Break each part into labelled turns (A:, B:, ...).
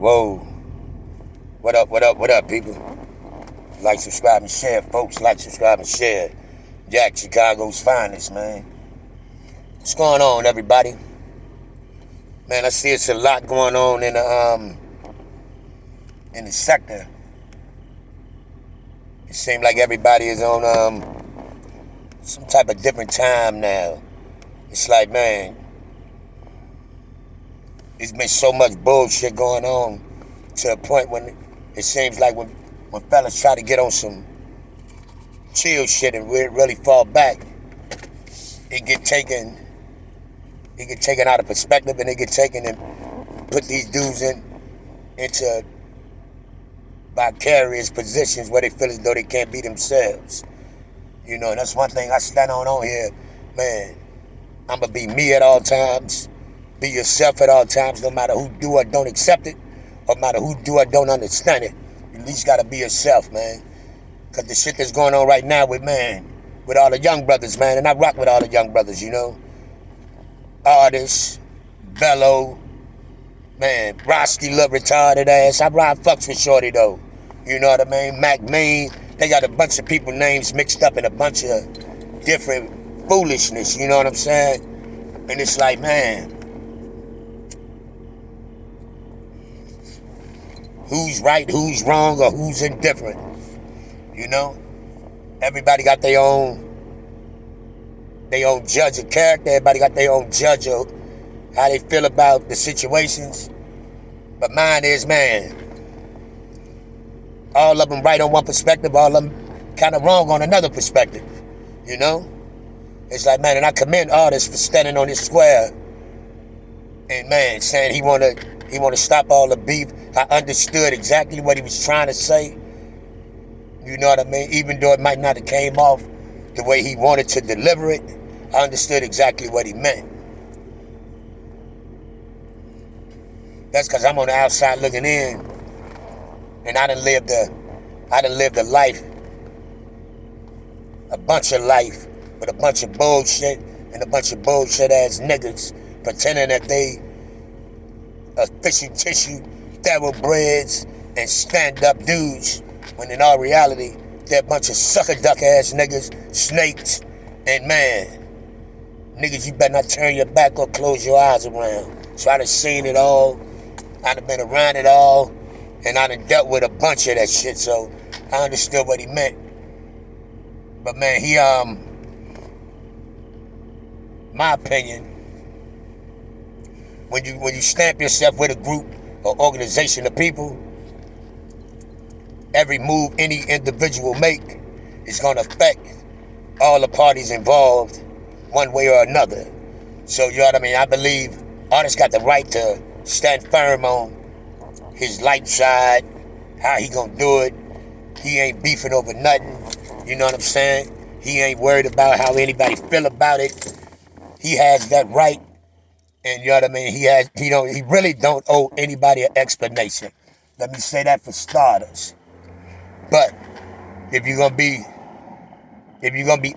A: Whoa. What up, what up, what up, people? Like, subscribe, and share, folks. Like, subscribe, and share. Jack, Chicago's finest, man. What's going on, everybody? Man, I see it's a lot going on in the sector. It seems like everybody is on some type of different time now. It's like, man, there's been so much bullshit going on to a point when it seems like when fellas try to get on some chill shit and really fall back, it get taken out of perspective, and it get taken and put these dudes into vicarious positions where they feel as though they can't be themselves. You know, and that's one thing I stand on here, man. I'ma be me at all times. Be yourself at all times, no matter who do or don't accept it, or no matter who do or don't understand it. You at least gotta be yourself, man. Cause the shit that's going on right now with all the young brothers, man, and I rock with all the young brothers, you know. Artists, Bello, man, Roski look retarded ass. I ride fucks with Shorty though. You know what I mean? Mac Mean. They got a bunch of people names mixed up in a bunch of different foolishness, you know what I'm saying? And it's like, man, who's right, who's wrong, or who's indifferent? You know? Everybody got their own judge of character. Everybody got their own judge of how they feel about the situations. But mine is, man, all of them right on one perspective, all of them kind of wrong on another perspective. You know? It's like, man, and I commend artists for standing on this square and, man, saying he wanna stop all the beef. I understood exactly what he was trying to say. You know what I mean? Even though it might not have came off the way he wanted to deliver it, I understood exactly what he meant. That's because I'm on the outside looking in, and I done lived a life, a bunch of life, with a bunch of bullshit and a bunch of bullshit ass niggas pretending that they official tissue, thoroughbreds, and stand-up dudes, when in all reality, they're a bunch of sucker duck ass niggas, snakes, and man, niggas you better not turn your back or close your eyes around. So I done seen it all, I done been around it all, and I done dealt with a bunch of that shit, so I understood what he meant. But man, he, my opinion, when you stamp yourself with a group or organization of people, every move any individual make is going to affect all the parties involved one way or another. So, you know what I mean? I believe artists got the right to stand firm on his light side, how he gonna do it. He ain't beefing over nothing. You know what I'm saying? He ain't worried about how anybody feel about it. He has that right, and you know what I mean? He really don't owe anybody an explanation. Let me say that for starters. But if you're gonna be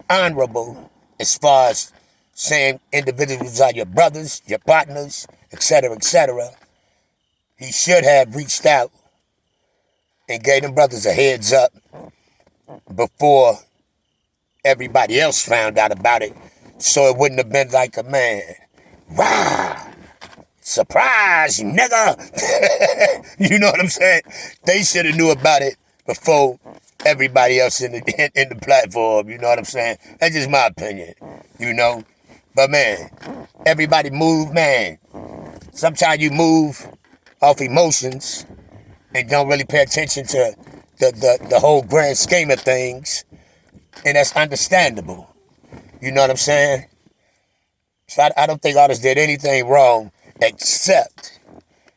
A: honorable as far as saying individuals are your brothers, your partners, etc., he should have reached out and gave them brothers a heads up before everybody else found out about it, so it wouldn't have been like a man, wow, surprise, nigga. You know what I'm saying? They should have knew about it before everybody else in the platform. You know what I'm saying? That's just my opinion. You know, but man, everybody move, man. Sometimes you move off emotions and don't really pay attention to the whole grand scheme of things, and that's understandable. You know what I'm saying? So I don't think artists did anything wrong, except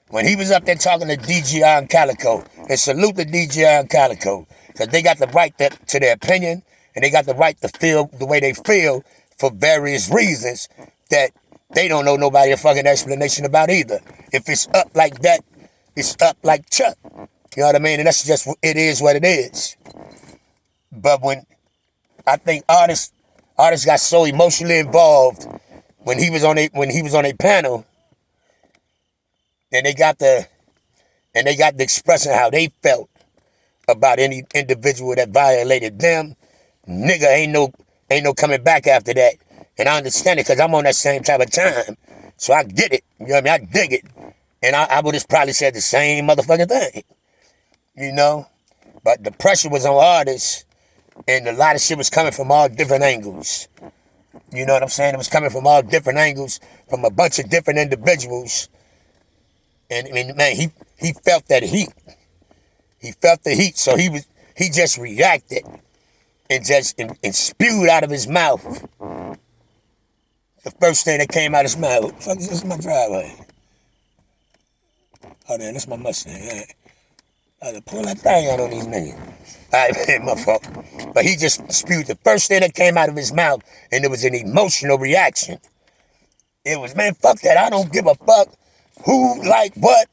A: when he was up there talking to DGI and Calico. And salute to DGI and Calico, because they got the right to their opinion, and they got the right to feel the way they feel for various reasons that they don't know nobody a fucking explanation about either. If it's up like that, it's up like Chuck. You know what I mean? And that's just, it is what it is. But when I think artists got so emotionally involved when he was on a panel, and they got the and they got to expressing how they felt about any individual that violated them. Nigga, ain't no coming back after that. And I understand it because I'm on that same type of time. So I get it. You know what I mean? I dig it. And I would have probably said the same motherfucking thing. You know? But the pressure was on artists, and a lot of shit was coming from all different angles. You know what I'm saying? It was coming from all different angles, from a bunch of different individuals. And I mean, man, he felt that heat. He felt the heat, so he just reacted and just and spewed out of his mouth the first thing that came out of his mouth. What the fuck is this in my driveway? Oh, man, that's my Mustang. Yeah. I had to pull that thing out on these niggas. All right, my fault. But he just spewed the first thing that came out of his mouth, and it was an emotional reaction. It was, man, fuck that. I don't give a fuck who, like, what.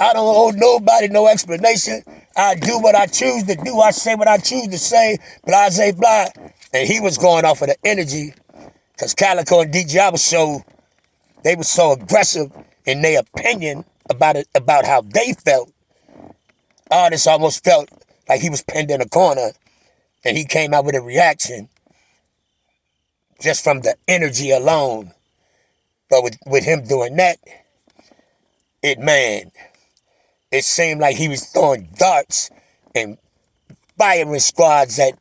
A: I don't owe nobody no explanation. I do what I choose to do. I say what I choose to say. Blah, blah, blah. And he was going off of the energy because Calico and DJ they were so aggressive in their opinion about it, about how they felt. Artists almost felt like he was pinned in a corner, and he came out with a reaction just from the energy alone. But with him doing that, it seemed like he was throwing darts and firing squads at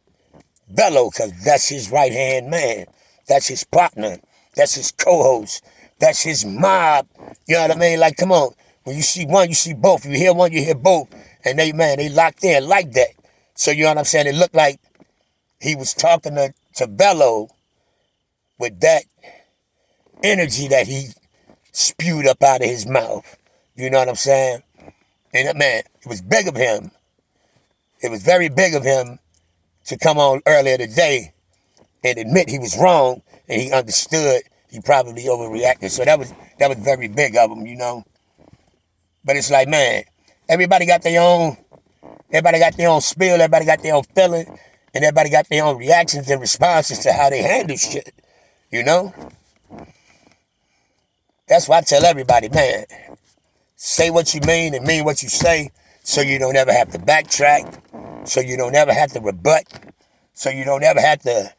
A: Bello, because that's his right-hand man. That's his partner. That's his co-host. That's his mob. You know what I mean? Like, come on. When you see one, you see both. You hear one, you hear both. And they locked in like that. So, you know what I'm saying? It looked like he was talking to Bello with that energy that he spewed up out of his mouth. You know what I'm saying? And, man, it was big of him. It was very big of him to come on earlier today and admit he was wrong, and he understood he probably overreacted. So that was very big of him, you know. But it's like, man, everybody got their own spill, everybody got their own feeling, and everybody got their own reactions and responses to how they handle shit, you know? That's why I tell everybody, man, say what you mean and mean what you say, so you don't ever have to backtrack, so you don't ever have to rebut, so you don't ever have to,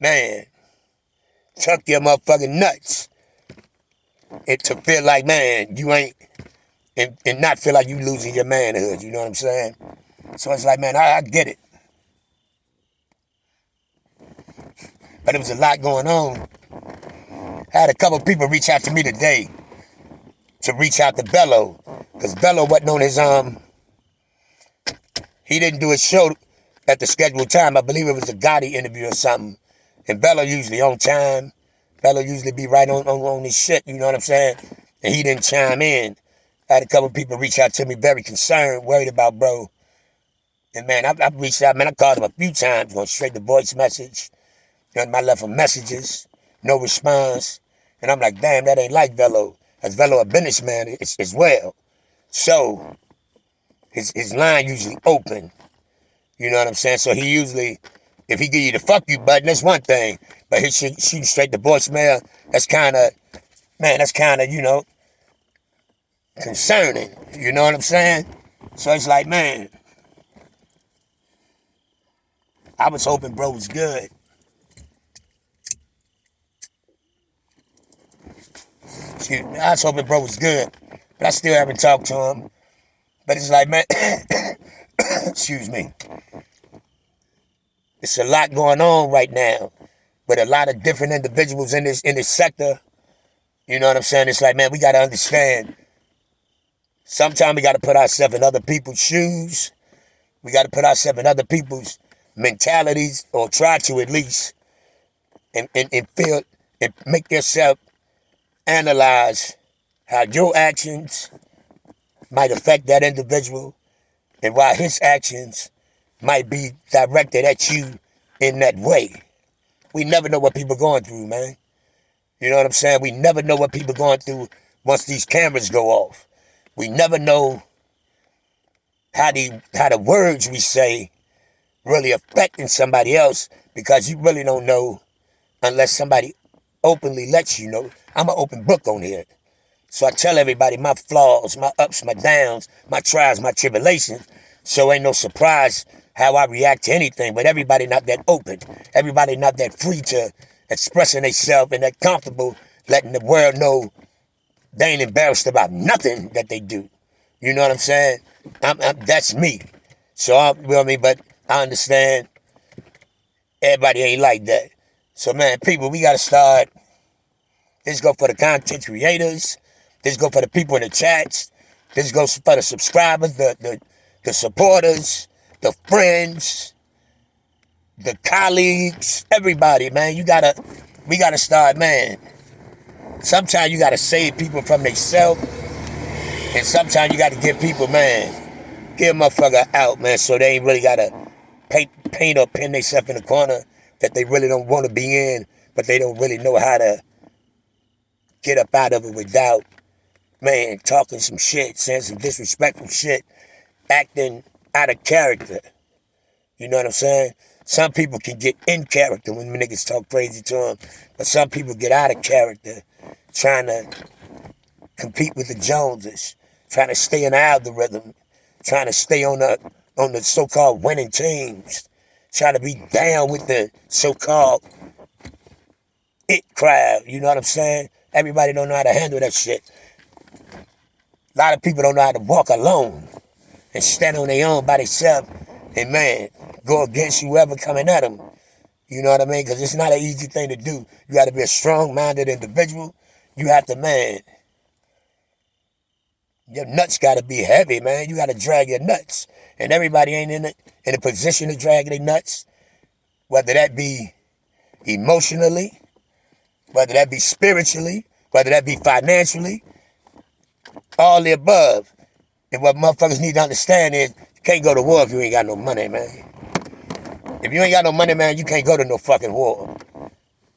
A: man, tuck your motherfucking nuts. And to feel like, man, you ain't, and not feel like you losing your manhood, you know what I'm saying? So it's like, man, I get it. But there was a lot going on. I had a couple people reach out to me today to reach out to Bello, because Bello wasn't on his, he didn't do his show at the scheduled time. I believe it was a Gotti interview or something. And Bello usually on time. Bello usually be right on his shit, you know what I'm saying? And he didn't chime in. I had a couple people reach out to me very concerned, worried about bro. And man, I reached out, man, I called him a few times, going straight to voice message. You know, I left him messages, no response. And I'm like, damn, that ain't like Bello. As Bello a businessman as well. So, his line usually open. You know what I'm saying? So he usually, if he give you the fuck you button, that's one thing. But he shoot straight to voicemail, that's kind of, you know, concerning. You know what I'm saying? So it's like, man, I was hoping bro was good. Excuse me. I was hoping bro was good. But I still haven't talked to him. But it's like, man, excuse me. It's a lot going on right now with a lot of different individuals in this sector. You know what I'm saying? It's like, man, we got to understand. Sometimes we got to put ourselves in other people's shoes. We got to put ourselves in other people's mentalities, or try to at least, and feel and make yourself analyze how your actions might affect that individual, and why his actions might be directed at you in that way. We never know what people are going through, man. You know what I'm saying? We never know what people are going through once these cameras go off. We never know how the words we say really affecting somebody else, because you really don't know unless somebody openly lets you know. I'm an open book on here. So I tell everybody my flaws, my ups, my downs, my trials, my tribulations. So ain't no surprise how I react to anything. But everybody not that open. Everybody not that free to expressing themselves and that comfortable letting the world know they ain't embarrassed about nothing that they do. You know what I'm saying? That's me. So, you know what I mean? But I understand everybody ain't like that. So, man, people, we got to start. This go for the content creators. This go for the people in the chats. This goes for the subscribers, the supporters, the friends, the colleagues, everybody, man. We gotta start, man. Sometimes you gotta save people from themselves, and sometimes you gotta give people, man, get a motherfucker out, man, so they ain't really gotta paint or pin themselves in a corner that they really don't want to be in, but they don't really know how to get up out of it without, man, talking some shit, saying some disrespectful shit, acting out of character. You know what I'm saying? Some people can get in character when niggas talk crazy to them, but some people get out of character trying to compete with the Joneses, trying to stay in the algorithm, trying to stay on the so-called winning teams, trying to be down with the so-called it crowd. You know what I'm saying? Everybody don't know how to handle that shit. A lot of people don't know how to walk alone and stand on their own by themselves and, man, go against whoever coming at them. You know what I mean? Because it's not an easy thing to do. You got to be a strong-minded individual. You have to, man, your nuts got to be heavy, man. You got to drag your nuts. And everybody ain't in a position to drag their nuts, whether that be emotionally, whether that be spiritually, whether that be financially, all the above. And what motherfuckers need to understand is you can't go to war if you ain't got no money, man. If you ain't got no money, man, you can't go to no fucking war.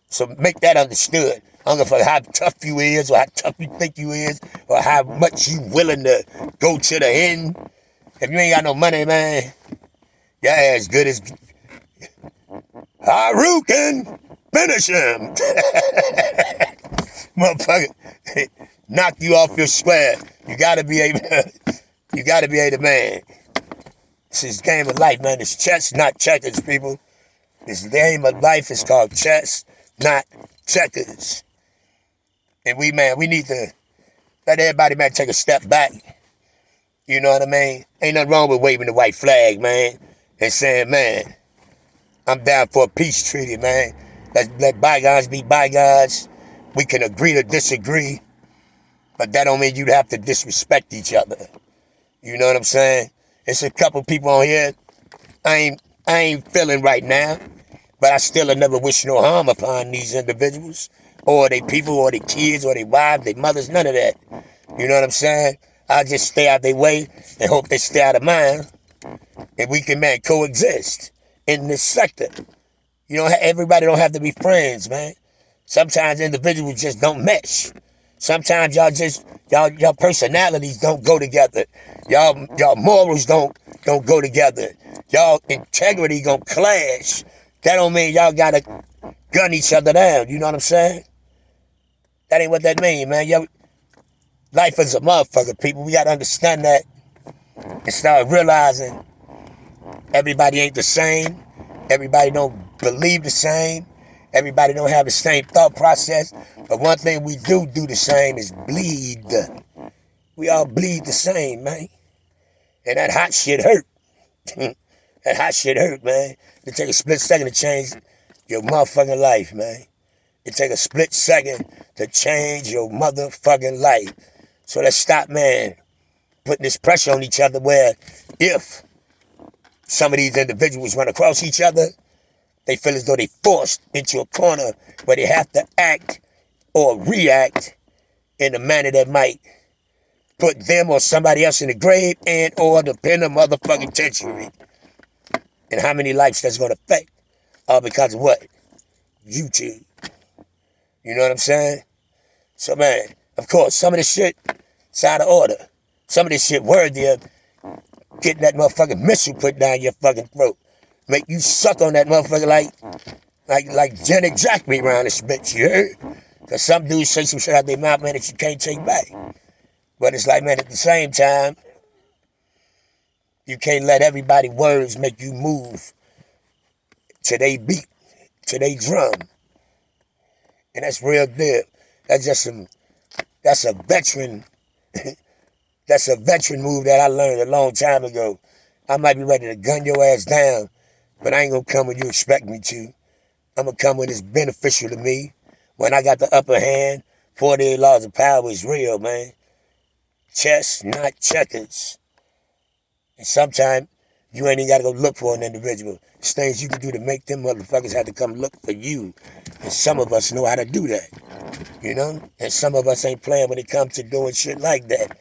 A: So make that understood. I don't give a fuck how tough you is or how tough you think you is or how much you willing to go to the end. If you ain't got no money, man, your ass good as Haru can finish him. Motherfucker, knock you off your square. You gotta be able to, man. This is game of life, man. It's chess, not checkers, people. This game of life is called chess, not checkers. And we need to let everybody, man, take a step back. You know what I mean? Ain't nothing wrong with waving the white flag, man, and saying, man, I'm down for a peace treaty, man. Let's let bygones be bygones. We can agree to disagree, but that don't mean you'd have to disrespect each other. You know what I'm saying? It's a couple people on here I ain't feeling right now, but I still never wish no harm upon these individuals, or they people, or their kids, or their wives, their mothers, none of that. You know what I'm saying? I just stay out their way and hope they stay out of mine, and we can, man, coexist in this sector. You know, everybody don't have to be friends, man. Sometimes individuals just don't mesh. Sometimes y'all personalities don't go together. Y'all morals don't go together. Y'all integrity gonna clash. That don't mean y'all gotta gun each other down. You know what I'm saying? That ain't what that mean, man. Life is a motherfucker, people. We gotta understand that and start realizing everybody ain't the same. Everybody don't believe the same. Everybody don't have the same thought process. But one thing we do the same is bleed. We all bleed the same, man. And that hot shit hurt. That hot shit hurt, man. It take a split second to change your motherfucking life, man. It take a split second to change your motherfucking life. So let's stop, man, putting this pressure on each other where if some of these individuals run across each other, they feel as though they forced into a corner where they have to act or react in a manner that might put them or somebody else in the grave and or the pen of motherfucking tension. And how many lives that's going to affect? All because of what? YouTube. You know what I'm saying? So, man, of course, some of this shit is out of order. Some of this shit worthy of getting that motherfucking missile put down your fucking throat. Make you suck on that motherfucker like Janet Jackson around this bitch, you heard? Because some dudes say some shit out their mouth, man, that you can't take back. But it's like, man, at the same time, you can't let everybody's words make you move to they beat, to they drum. And that's real deal. That's a veteran, that's a veteran move that I learned a long time ago. I might be ready to gun your ass down, but I ain't gonna come when you expect me to. I'm gonna come when it's beneficial to me. When I got the upper hand, 48 laws of power is real, man. Chess, not checkers. And sometimes you ain't even gotta go look for an individual. It's things you can do to make them motherfuckers have to come look for you. And some of us know how to do that, you know? And some of us ain't playing when it comes to doing shit like that.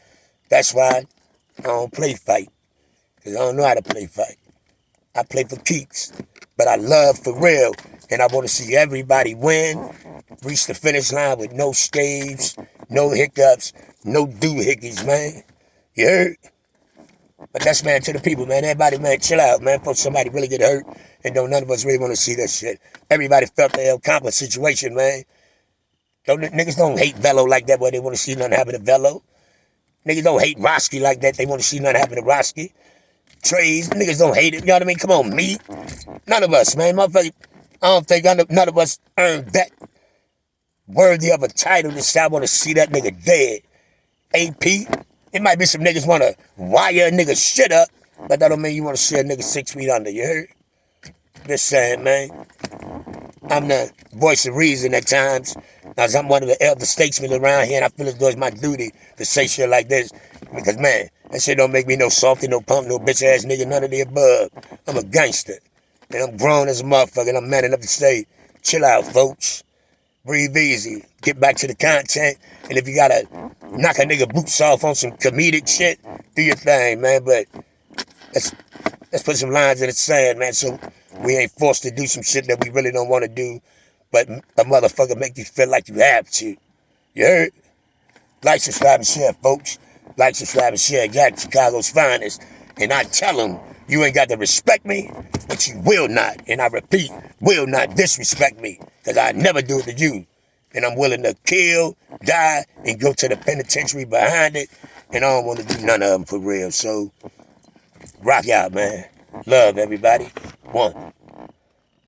A: That's why I don't play fight, because I don't know how to play fight. I play for keeps, but I love for real. And I want to see everybody win, reach the finish line with no staves, no hiccups, no doohickeys, man. You heard? But that's, man, to the people, man. Everybody, man, chill out, man. Before somebody really get hurt, and don't none of us really want to see that shit. Everybody felt the El Campa situation, man. Niggas don't hate Velo like that, but they want to see nothing happen to Velo. Niggas don't hate Roski like that. They want to see nothing happen to Roski. Trays, niggas don't hate it. You know what I mean? Come on, me. None of us, man. Motherfucker, I don't think none of us earned that worthy of a title to say I want to see that nigga dead. AP, it might be some niggas want to wire a nigga shit up, but that don't mean you want to see a nigga 6 feet under, you heard? Just saying, man. I'm the voice of reason at times, because I'm one of the elder statesmen around here, and I feel as though it's my duty to say shit like this, because, man, that shit don't make me no softy, no punk, no bitch-ass nigga, none of the above. I'm a gangster, and I'm grown as a motherfucker, and I'm man enough to say, chill out, folks. Breathe easy. Get back to the content, and if you gotta knock a nigga boots off on some comedic shit, do your thing, man, but let's put some lines in the sand, man, so we ain't forced to do some shit that we really don't want to do, but a motherfucker make you feel like you have to. You heard? Like, subscribe, and share, folks. Like, subscribe, and share. Got Chicago's finest. And I tell them, you ain't got to respect me, but you will not, and I repeat, will not disrespect me, because I never do it to you. And I'm willing to kill, die, and go to the penitentiary behind it, and I don't want to do none of them for real. So, rock out, man. Love, everybody. One.